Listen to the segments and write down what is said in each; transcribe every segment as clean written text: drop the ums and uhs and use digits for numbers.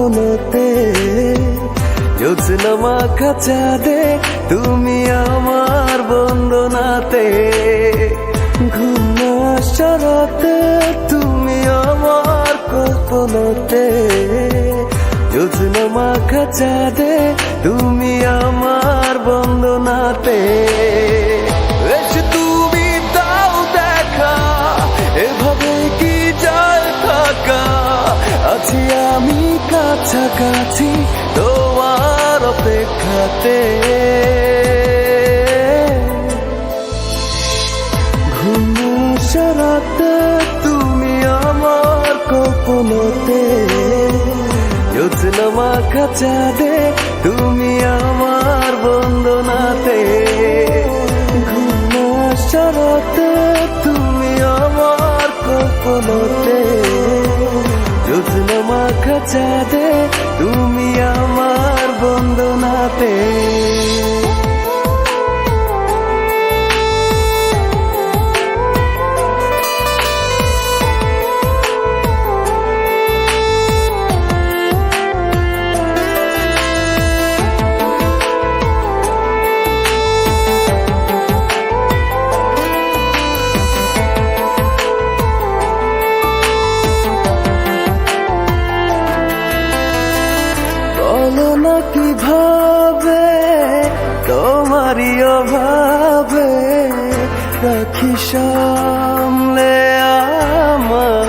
কল্পনাতে জ্যোৎস্না মাখা চাঁদে তুমি আমার বন্দনাতে ঘুম না আসা রাতে তুমি আমার কল্পনাতে জ্যোৎস্না মাখা চাঁদে তুমি আমার বন্দনাতে এসে তুমি দাও দেখা এভাবে কি যায় থাকা আছি আমি কাছাকাছি তোমার অপেক্ষাতে ঘুম আসা রাতে তুমি আমার কল্পনাতে জ্যোৎস্না মাখা চাঁদে তুমি আমার বন্দনাতে ঘুম আসা রাতে তুমি আমার কল্পনাতে জ্যোৎস্না মাখা চাঁদে তুমি আমার বন্দনাতে বলো না কিভাবে তোমারই অভাবে রাখি সামলে আমার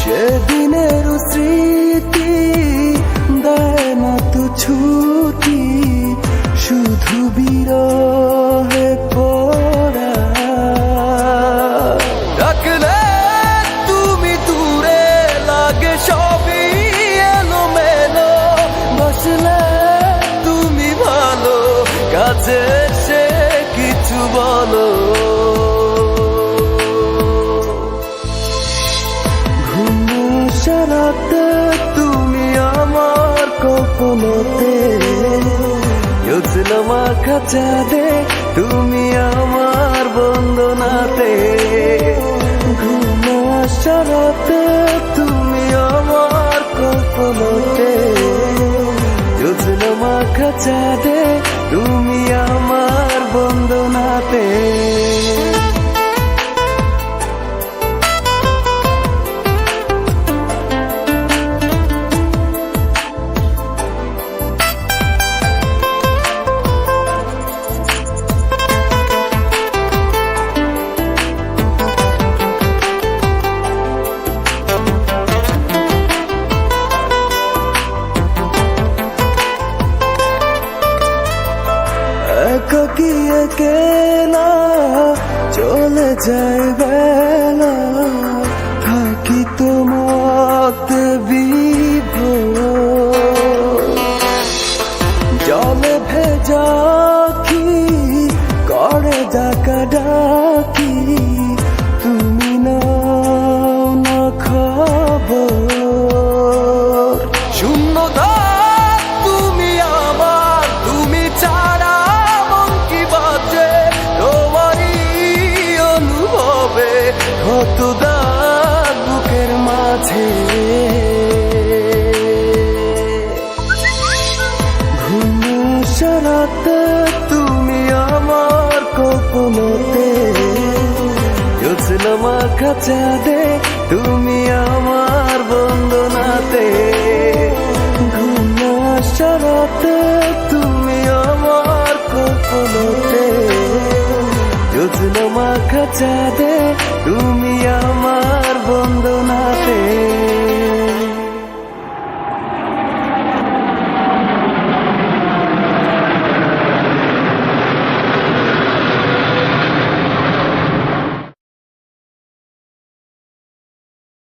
সেদিনের স্মৃতি দেয় না তো ছুটি শুধু বিরহে পড়া ডাকলে তুমি দূরে লাগে সবই এলোমেলো বসলে তুমি ভালো কাছে সে কিছু বলো ঘুম আসা রাতে তুমি আমার কল্পনাতে জ্যোৎস্না মাখা চাঁদে তুমি আমার বন্দনাতে ঘুম আসা রাতে তুমি আমার কল্পনাতে জ্যোৎস্না মাখা চাঁদে তুমি আমার বন্দনাতে একাকী একেলা চলে যায় বেলা থাকি তোমাতে বিভোর জলে ভেজা কি করে ডাকা ডাকি তুমি নাও না খবর শূন্যতা তুমি আমার তুমি ছাড়া কত দাগ বুকের মাঝে ঘুম আসা রাতে তুমি আমার কল্পনাতে জ্যোৎস্না মাখা চাঁদে তুমি আমার বন্দনাতে ঘুম আসা রাতে তুমি আমার কল্পনাতে জ্যোৎস্না মাখা চাঁদে তুমি আমার বন্দনা